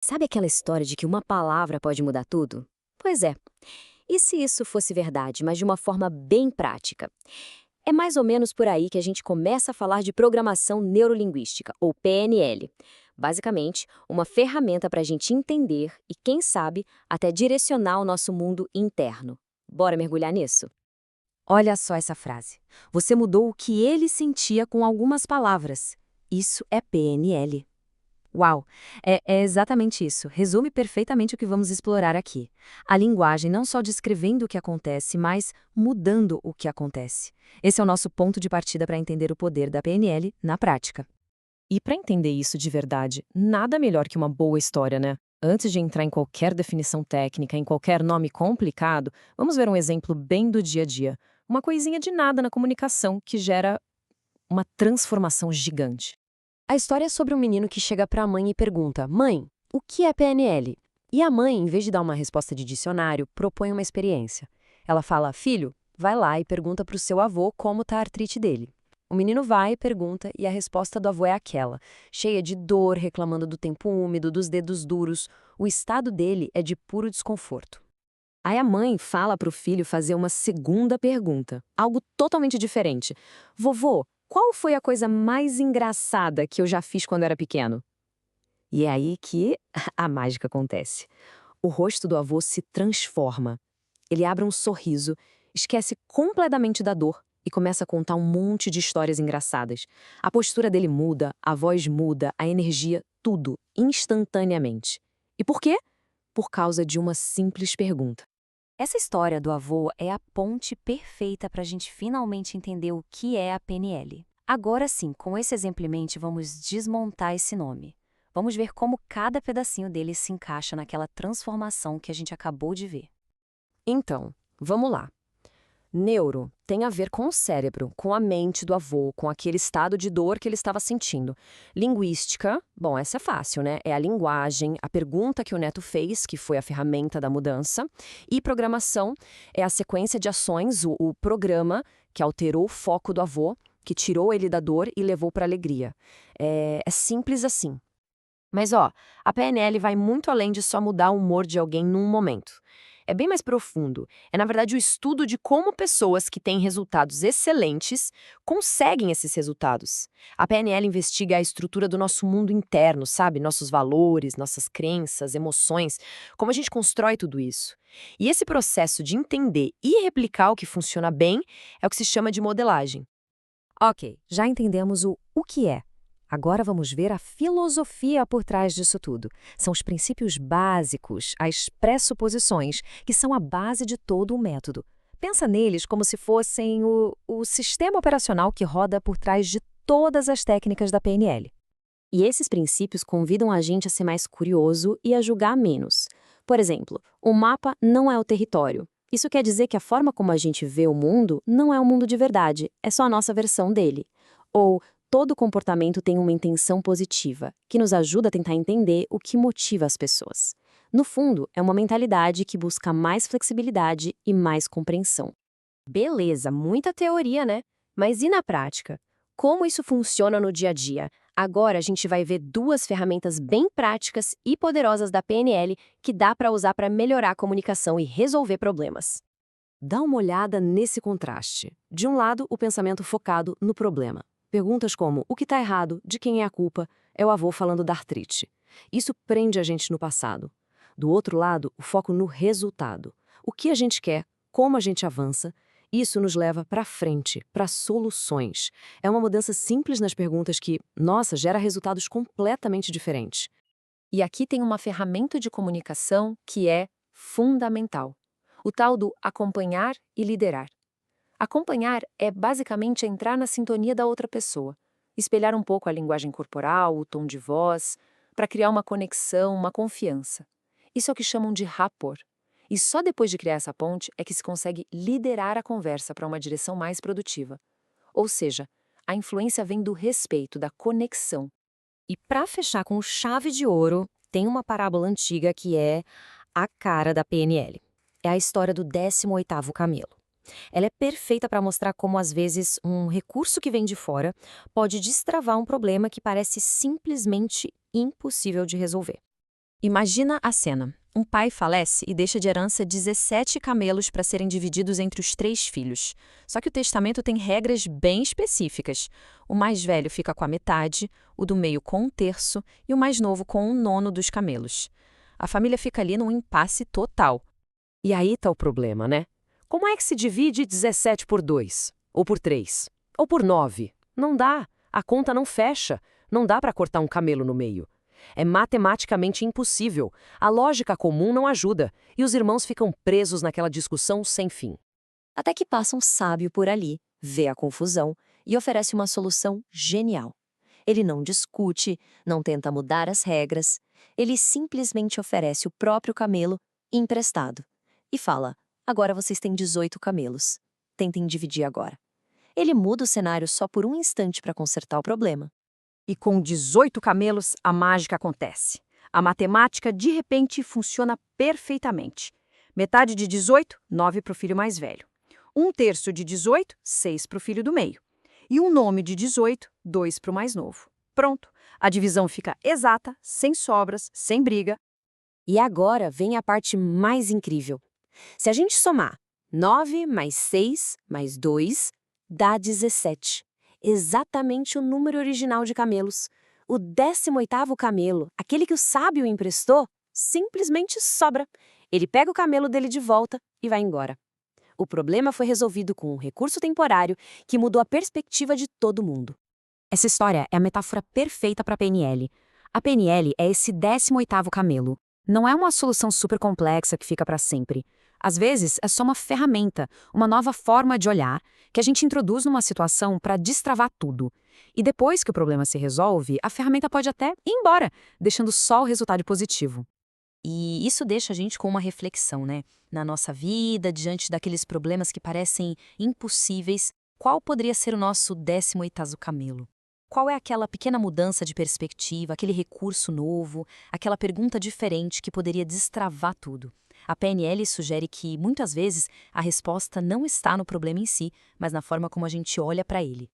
Sabe aquela história de que uma palavra pode mudar tudo? Pois é. E se isso fosse verdade, mas de uma forma bem prática? É mais ou menos por aí que a gente começa a falar de programação neurolinguística, ou PNL. Basicamente, uma ferramenta para a gente entender e, quem sabe, até direcionar o nosso mundo interno. Bora mergulhar nisso? Olha só essa frase. Você mudou o que ele sentia com algumas palavras. Isso é PNL. Uau! É exatamente isso. Resume perfeitamente o que vamos explorar aqui. A linguagem não só descrevendo o que acontece, mas mudando o que acontece. Esse é o nosso ponto de partida para entender o poder da PNL na prática. E para entender isso de verdade, nada melhor que uma boa história, né? Antes de entrar em qualquer definição técnica, em qualquer nome complicado, vamos ver um exemplo bem do dia a dia. Uma coisinha de nada na comunicação que gera uma transformação gigante. A história é sobre um menino que chega para a mãe e pergunta: Mãe, o que é PNL? E a mãe, em vez de dar uma resposta de dicionário, propõe uma experiência. Ela fala: Filho, vai lá e pergunta para o seu avô como está a artrite dele. O menino vai e pergunta, e a resposta do avô é aquela, cheia de dor, reclamando do tempo úmido, dos dedos duros. O estado dele é de puro desconforto. Aí a mãe fala para o filho fazer uma segunda pergunta, algo totalmente diferente. Vovô, qual foi a coisa mais engraçada que eu já fiz quando era pequeno? E é aí que a mágica acontece. O rosto do avô se transforma. Ele abre um sorriso, esquece completamente da dor e começa a contar um monte de histórias engraçadas. A postura dele muda, a voz muda, a energia, tudo, instantaneamente. E por quê? Por causa de uma simples pergunta. Essa história do avô é a ponte perfeita para a gente finalmente entender o que é a PNL. Agora sim, com esse exemplo em mente, vamos desmontar esse nome. Vamos ver como cada pedacinho dele se encaixa naquela transformação que a gente acabou de ver. Então, vamos lá. Neuro tem a ver com o cérebro, com a mente do avô, com aquele estado de dor que ele estava sentindo. Linguística, bom, essa é fácil, né? É a linguagem, a pergunta que o neto fez, que foi a ferramenta da mudança. E programação é a sequência de ações, o programa que alterou o foco do avô, que tirou ele da dor e levou para a alegria. É simples assim. Mas ó, a PNL vai muito além de só mudar o humor de alguém num momento. É bem mais profundo. É, na verdade, o estudo de como pessoas que têm resultados excelentes conseguem esses resultados. A PNL investiga a estrutura do nosso mundo interno, sabe? Nossos valores, nossas crenças, emoções, como a gente constrói tudo isso. E esse processo de entender e replicar o que funciona bem é o que se chama de modelagem. Ok, já entendemos o que é. Agora vamos ver a filosofia por trás disso tudo. São os princípios básicos, as pressuposições, que são a base de todo o método. Pensa neles como se fossem o sistema operacional que roda por trás de todas as técnicas da PNL. E esses princípios convidam a gente a ser mais curioso e a julgar menos. Por exemplo, o mapa não é o território. Isso quer dizer que a forma como a gente vê o mundo não é o mundo de verdade, é só a nossa versão dele. Ou todo comportamento tem uma intenção positiva, que nos ajuda a tentar entender o que motiva as pessoas. No fundo, é uma mentalidade que busca mais flexibilidade e mais compreensão. Beleza, muita teoria, né? Mas e na prática? Como isso funciona no dia a dia? Agora a gente vai ver duas ferramentas bem práticas e poderosas da PNL que dá para usar para melhorar a comunicação e resolver problemas. Dá uma olhada nesse contraste. De um lado, o pensamento focado no problema. Perguntas como: o que está errado? De quem é a culpa? É o avô falando da artrite. Isso prende a gente no passado. Do outro lado, o foco no resultado. O que a gente quer? Como a gente avança? Isso nos leva para frente, para soluções. É uma mudança simples nas perguntas que, nossa, gera resultados completamente diferentes. E aqui tem uma ferramenta de comunicação que é fundamental. O tal do acompanhar e liderar. Acompanhar é basicamente entrar na sintonia da outra pessoa, espelhar um pouco a linguagem corporal, o tom de voz, para criar uma conexão, uma confiança. Isso é o que chamam de rapport. E só depois de criar essa ponte é que se consegue liderar a conversa para uma direção mais produtiva. Ou seja, a influência vem do respeito, da conexão. E para fechar com chave de ouro, tem uma parábola antiga que é a cara da PNL. É a história do 18º camelo. Ela é perfeita para mostrar como, às vezes, um recurso que vem de fora pode destravar um problema que parece simplesmente impossível de resolver. Imagina a cena. Um pai falece e deixa de herança 17 camelos para serem divididos entre os 3 filhos. Só que o testamento tem regras bem específicas. O mais velho fica com a metade, o do meio com 1/3 e o mais novo com 1/9 dos camelos. A família fica ali num impasse total. E aí tá o problema, né? Como é que se divide 17 por 2? Ou por 3? Ou por 9? Não dá. A conta não fecha. Não dá para cortar um camelo no meio. É matematicamente impossível. A lógica comum não ajuda. E os irmãos ficam presos naquela discussão sem fim. Até que passa um sábio por ali, vê a confusão e oferece uma solução genial. Ele não discute, não tenta mudar as regras, ele simplesmente oferece o próprio camelo emprestado. E fala: agora vocês têm 18 camelos. Tentem dividir agora. Ele muda o cenário só por um instante para consertar o problema. E com 18 camelos, a mágica acontece. A matemática, de repente, funciona perfeitamente. Metade de 18, 9 para o filho mais velho. 1/3 de 18, 6 para o filho do meio. E um nome de 18, 2 para o mais novo. Pronto, a divisão fica exata, sem sobras, sem briga. E agora vem a parte mais incrível. Se a gente somar 9 mais 6 mais 2, dá 17. Exatamente o número original de camelos. O 18º camelo, aquele que o sábio emprestou, simplesmente sobra. Ele pega o camelo dele de volta e vai embora. O problema foi resolvido com um recurso temporário que mudou a perspectiva de todo mundo. Essa história é a metáfora perfeita para a PNL. A PNL é esse 18º camelo. Não é uma solução super complexa que fica para sempre. Às vezes, é só uma ferramenta, uma nova forma de olhar, que a gente introduz numa situação para destravar tudo. E depois que o problema se resolve, a ferramenta pode até ir embora, deixando só o resultado positivo. E isso deixa a gente com uma reflexão, né? Na nossa vida, diante daqueles problemas que parecem impossíveis, qual poderia ser o nosso 18º camelo? Qual é aquela pequena mudança de perspectiva, aquele recurso novo, aquela pergunta diferente que poderia destravar tudo? A PNL sugere que, muitas vezes, a resposta não está no problema em si, mas na forma como a gente olha para ele.